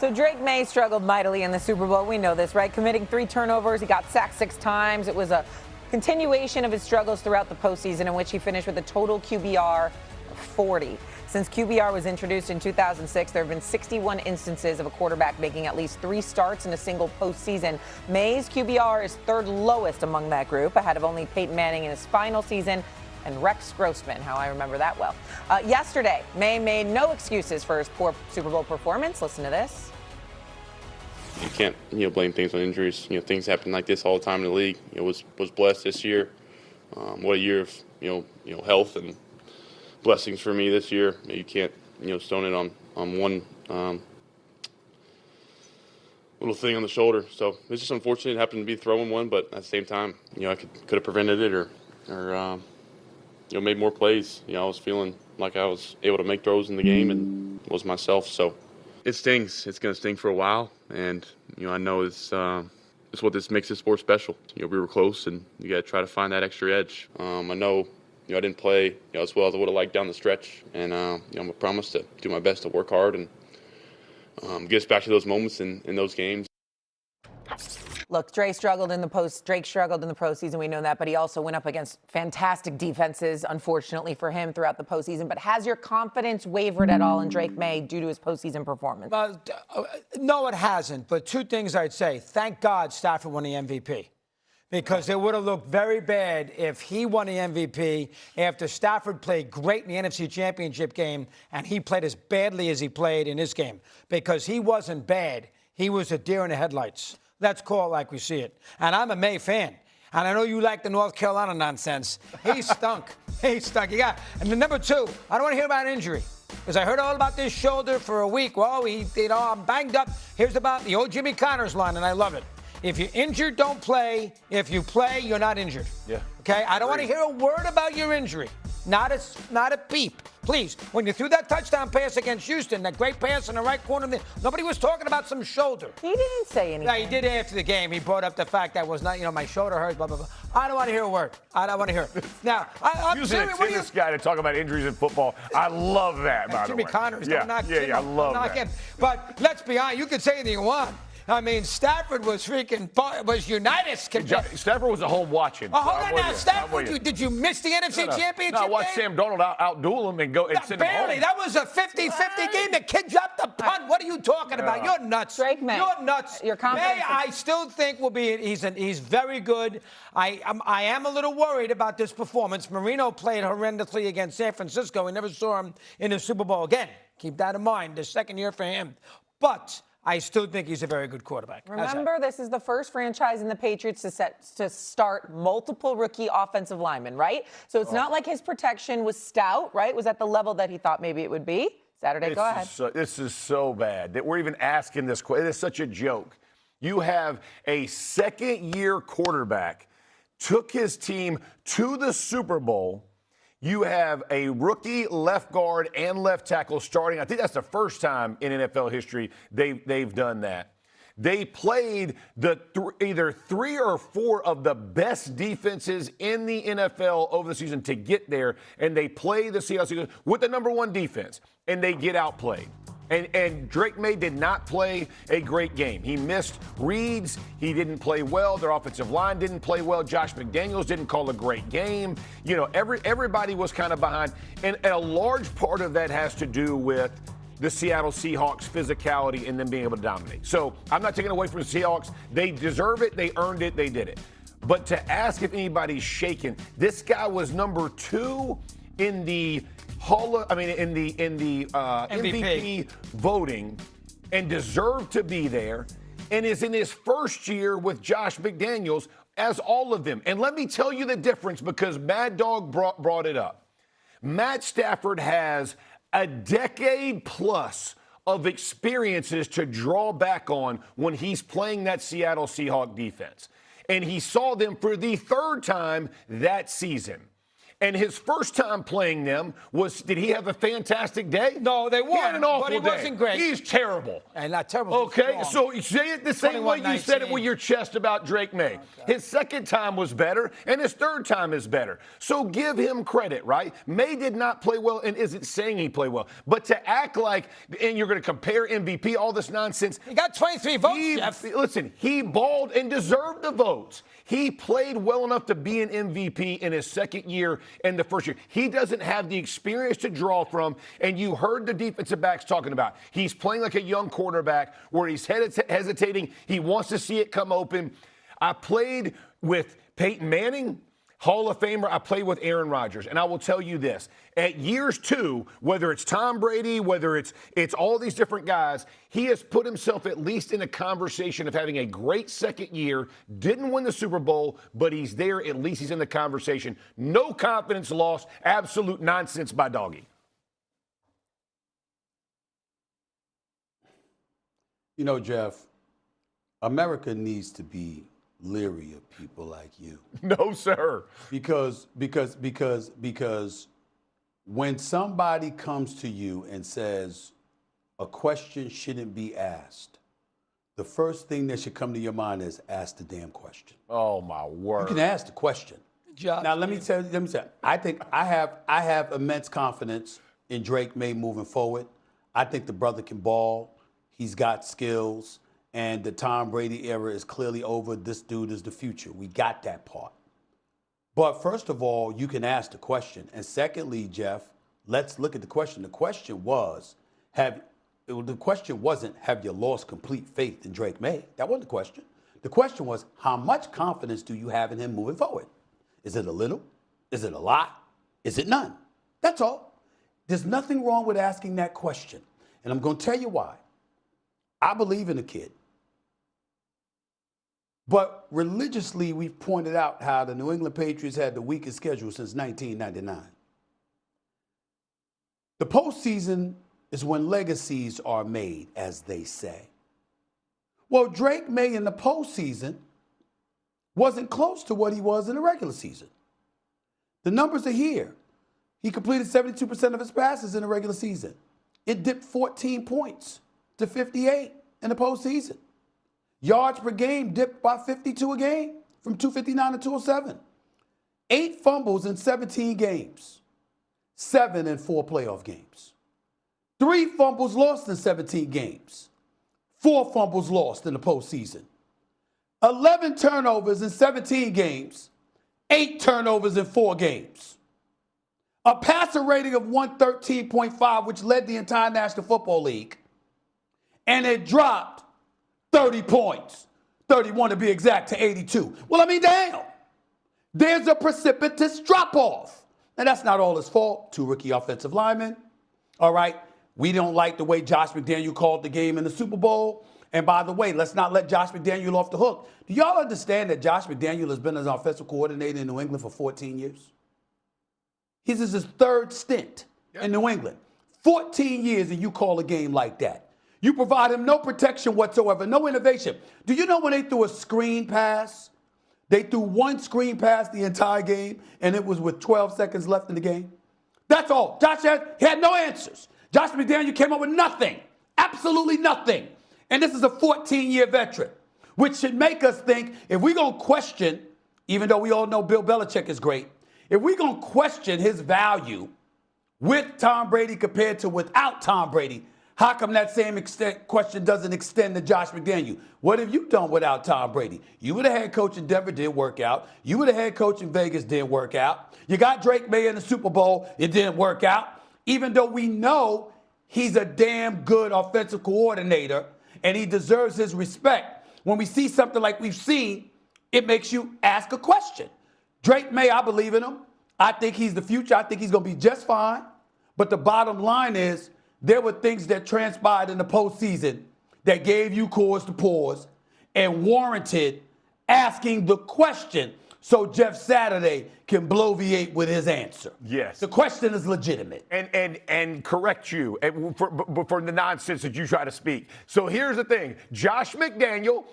So Drake Maye struggled mightily in the Super Bowl. We know this, right? Committing 3 turnovers. He got sacked 6 times. It was a continuation of his struggles throughout the postseason, in which he finished with a total QBR of 40. Since QBR was introduced in 2006, there have been 61 instances of a quarterback making at least 3 starts in a single postseason. Maye's QBR is 3rd lowest among that group, ahead of only Peyton Manning in his final season and Rex Grossman, how I remember that well. Yesterday, Maye made no excuses for his poor Super Bowl performance. Listen to this. You can't, blame things on injuries. Things happen like this all the time in the league. Was blessed this year. What a year of, health and blessings for me this year. You can't, stone it on one little thing on the shoulder. So it's just unfortunate it happened to be throwing one, but at the same time, I could have prevented it or made more plays. I was feeling like I was able to make throws in the game and was myself. So it stings. It's going to sting for a while, and I know it's what this makes this sport special. We were close, and you got to try to find that extra edge. I know I didn't play as well as I would have liked down the stretch, and I'm a promise to do my best to work hard and get us back to those moments in those games. Look, Drake struggled in the postseason. We know that, but he also went up against fantastic defenses, unfortunately for him, throughout the postseason. But has your confidence wavered at all in Drake Maye due to his postseason performance? No, it hasn't. But 2 things I'd say. Thank God Stafford won the MVP. Because it would have looked very bad if he won the MVP after Stafford played great in the NFC Championship game and he played as badly as he played in this game. Because he wasn't bad. He was a deer in the headlights. Let's call it like we see it. And I'm a Maye fan. And I know you like the North Carolina nonsense. He stunk. He stunk. And then number 2, I don't want to hear about injury. Because I heard all about this shoulder for a week. Well, I'm banged up. Here's about the old Jimmy Connors line, and I love it. If you're injured, don't play. If you play, you're not injured. Yeah. Okay? I don't want to hear a word about your injury. Not a peep. Please, when you threw that touchdown pass against Houston, that great pass in the right corner, nobody was talking about some shoulder. He didn't say anything. Yeah, he did after the game. He brought up the fact that was not, my shoulder hurts, blah, blah, blah. I don't want to hear a word. I don't want to hear it. Now, I'm using a tennis guy to talk about injuries in football. I love that, by the way. Jimmy Connors. Yeah, I love that. But let's be honest. You can say anything you want. I mean, Stafford was Unitas. Stafford was at home watching. Oh, hold on now. Stafford, did you miss the NFC Championship No, I watched Sam Darnold outduel him and send him home. Barely. That was a 50-50 game. The kid dropped the punt. What are you talking about? You're nuts. Drake Maye. You're nuts. Your confidence. Maye, I still think will be. He's very good. I am a little worried about this performance. Marino played horrendously against San Francisco. We never saw him in the Super Bowl again. Keep that in mind. The second year for him. But I still think he's a very good quarterback. Remember, this is the first franchise in the Patriots to start multiple rookie offensive linemen, right? So it's not like his protection was stout, right? Was at the level that he thought maybe it would be. Saturday, go ahead. This is so bad that we're even asking this question. It is such a joke. You have a second-year quarterback, took his team to the Super Bowl. You have a rookie left guard and left tackle starting. I think that's the first time in NFL history they've done that. They played either 3 or 4 of the best defenses in the NFL over the season to get there, and they play the Seahawks with the number 1 defense, and they get outplayed. And Drake Maye did not play a great game. He missed reads. He didn't play well. Their offensive line didn't play well. Josh McDaniels didn't call a great game. Everybody was kind of behind. And a large part of that has to do with the Seattle Seahawks' physicality and them being able to dominate. So I'm not taking away from the Seahawks. They deserve it. They earned it. They did it. But to ask if anybody's shaken, this guy was number 2 in the MVP voting and deserved to be there, and is in his first year with Josh McDaniels, as all of them. And let me tell you the difference, because Mad Dog brought it up. Matt Stafford has a decade plus of experiences to draw back on when he's playing that Seattle Seahawks defense. And he saw them for the 3rd time that season. And his first time playing them did he have a fantastic day? No, they won. He had an awful but he day. wasn't great. He's terrible. And not terrible. Okay, so you say it the same way you said it 21-19. with your chest about Drake Maye. Okay. His second time was better, and his third time is better. So give him credit, right? Maye did not play well and isn't saying he played well. But to act like, and you're going to compare MVP, all this nonsense. He got 23 votes, Jeff. Listen, he balled and deserved the votes. He played well enough to be an MVP in his second year and the first year. He doesn't have the experience to draw from, and you heard the defensive backs talking about. He's playing like a young quarterback where he's hesitating. He wants to see it come open. I played with Peyton Manning, Hall of Famer. I played with Aaron Rodgers, and I will tell you this. At years 2, whether it's Tom Brady, whether it's all these different guys, he has put himself at least in a conversation of having a great second year, didn't win the Super Bowl, but he's there. At least he's in the conversation. No confidence lost. Absolute nonsense by Doggy. You know, Jeff, America needs to be leery of people like you. No, sir. Because when somebody comes to you and says a question shouldn't be asked, the first thing that should come to your mind is ask the damn question. Oh my word. You can ask the question. Now let me tell you, I think I have immense confidence in Drake Maye moving forward. I think the brother can ball. He's got skills. And the Tom Brady era is clearly over. This dude is the future. We got that part. But first of all, you can ask the question. And secondly, Jeff, let's look at the question. The question wasn't, have you lost complete faith in Drake Maye? That wasn't the question. The question was, how much confidence do you have in him moving forward? Is it a little? Is it a lot? Is it none? That's all. There's nothing wrong with asking that question. And I'm going to tell you why. I believe in the kid. But religiously, we've pointed out how the New England Patriots had the weakest schedule since 1999. The postseason is when legacies are made, as they say. Well, Drake Maye in the postseason wasn't close to what he was in the regular season. The numbers are here. He completed 72% of his passes in the regular season. It dipped 14 points to 58 in the postseason. Yards per game dipped by 52 a game from 259 to 207. 8 fumbles in 17 games. 7 in 4 playoff games. 3 fumbles lost in 17 games. 4 fumbles lost in the postseason. 11 turnovers in 17 games. 8 turnovers in 4 games. A passer rating of 113.5, which led the entire National Football League. And it dropped 30 points, 31 to be exact, to 82. Well, I mean, damn. There's a precipitous drop-off. And that's not all his fault. 2 rookie offensive linemen. All right. We don't like the way Josh McDaniel called the game in the Super Bowl. And by the way, let's not let Josh McDaniel off the hook. Do y'all understand that Josh McDaniel has been an offensive coordinator in New England for 14 years? This is his 3rd stint in New England. 14 years and you call a game like that. You provide him no protection whatsoever, no innovation. Do you know when they threw a screen pass? They threw 1 screen pass the entire game, and it was with 12 seconds left in the game. That's all. He had no answers. Josh McDaniel came up with nothing, absolutely nothing. And this is a 14-year veteran, which should make us think if we're going to question, even though we all know Bill Belichick is great, if we're going to question his value with Tom Brady compared to without Tom Brady, how come that same question doesn't extend to Josh McDaniel? What have you done without Tom Brady? You were the head coach in Denver, didn't work out. You were the head coach in Vegas, didn't work out. You got Drake Maye in the Super Bowl, it didn't work out. Even though we know he's a damn good offensive coordinator and he deserves his respect. When we see something like we've seen, it makes you ask a question. Drake Maye, I believe in him. I think he's the future. I think he's going to be just fine. But the bottom line is, there were things that transpired in the postseason that gave you cause to pause and warranted asking the question so Jeff Saturday can bloviate with his answer. Yes. The question is legitimate. And correct you for the nonsense that you try to speak. So here's the thing. Josh McDaniel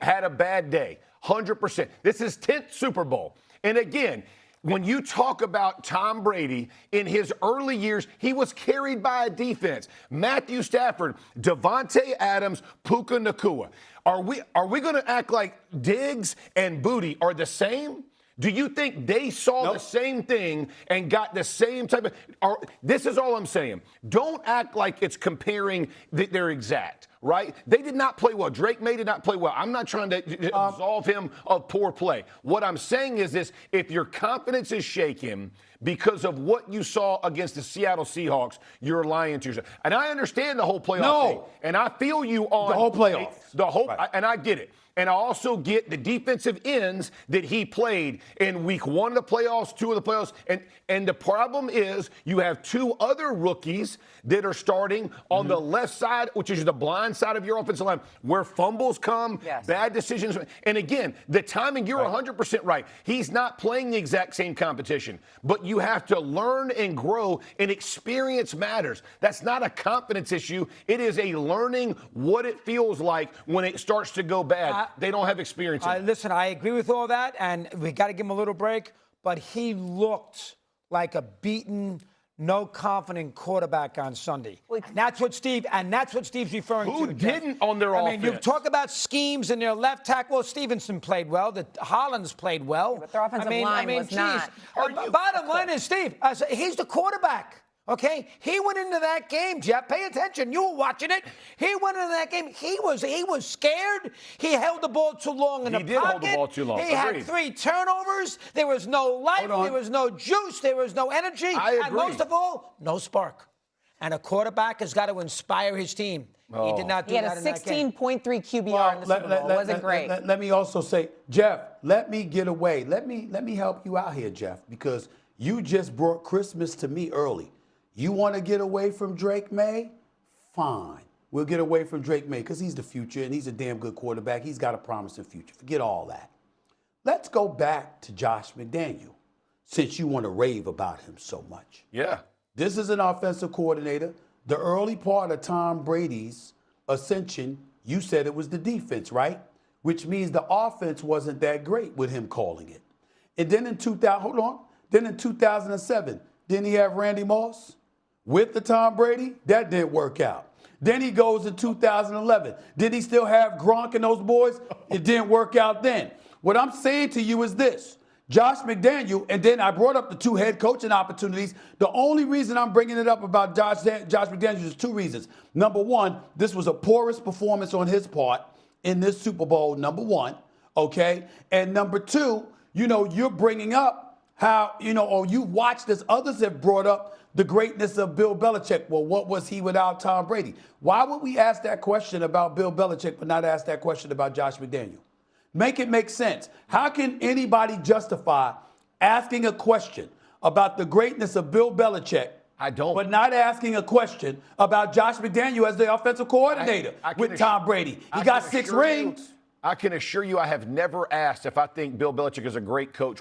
had a bad day, 100%. This is 10th Super Bowl. And again, when you talk about Tom Brady in his early years, he was carried by a defense. Matthew Stafford, Devontae Adams, Puka Nacua. Are we going to act like Diggs and Booty are the same? Do you think they saw the same thing and got the same type of this is all I'm saying. Don't act like it's comparing that they're exact, right? They did not play well. Drake Maye did not play well. I'm not trying to absolve him of poor play. What I'm saying is this: if your confidence is shaken because of what you saw against the Seattle Seahawks, you're lying to yourself. And I understand the whole playoff thing. And I feel you on the whole playoff. And I get it. And I also get the defensive ends that he played in week 1 of the playoffs, 2 of the playoffs. And the problem is you have 2 other rookies that are starting on the left side, which is the blind side of your offensive line, where fumbles come, bad decisions. And again, the timing, you're 100% right. He's not playing the exact same competition. But you have to learn and grow, and experience matters. That's not a confidence issue. It is a learning what it feels like when it starts to go bad. They don't have experience in it. Listen, I agree with all that, and we got to give him a little break, but he looked like a beaten, no confident quarterback on Sunday. And that's what Steve's referring to. Who didn't on their offense? I mean, you talk about schemes in their left tackle. Well, Stevenson played well. Hollins played well. But their offensive line was not. Bottom line is, Steve, he's the quarterback. Okay, he went into that game, Jeff. Pay attention. You were watching it. He went into that game. He was scared. He held the ball too long in the pocket. He did hold the ball too long. He had 3 turnovers. There was no life. There was no juice. There was no energy. I agree. And most of all, no spark. And a quarterback has got to inspire his team. He did not do that in that game. He had a 16.3 QBR in the Super Bowl. It wasn't great. Let me also say, Jeff, let me get away. Let me help you out here, Jeff, because you just brought Christmas to me early. You want to get away from Drake Maye? Fine. We'll get away from Drake Maye because he's the future and he's a damn good quarterback. He's got a promising future. Forget all that. Let's go back to Josh McDaniel, since you want to rave about him so much. Yeah. This is an offensive coordinator. The early part of Tom Brady's ascension, you said it was the defense, right? Which means the offense wasn't that great with him calling it. And then in 2007, didn't he have Randy Moss with the Tom Brady? That didn't work out. Then he goes in 2011. Did he still have Gronk and those boys? It didn't work out then. What I'm saying to you is this. Josh McDaniel, and then I brought up the 2 head coaching opportunities. The only reason I'm bringing it up about Josh McDaniel is 2 reasons. Number 1, this was a porous performance on his part in this Super Bowl, number 1, okay? And number 2, you're bringing up how, or you watched as others have brought up the greatness of Bill Belichick. Well, what was he without Tom Brady? Why would we ask that question about Bill Belichick but not ask that question about Josh McDaniel? Make it make sense. How can anybody justify asking a question about the greatness of Bill Belichick but not asking a question about Josh McDaniel as the offensive coordinator with Tom Brady? He got 6 rings. I can assure you I have never asked if I think Bill Belichick is a great coach.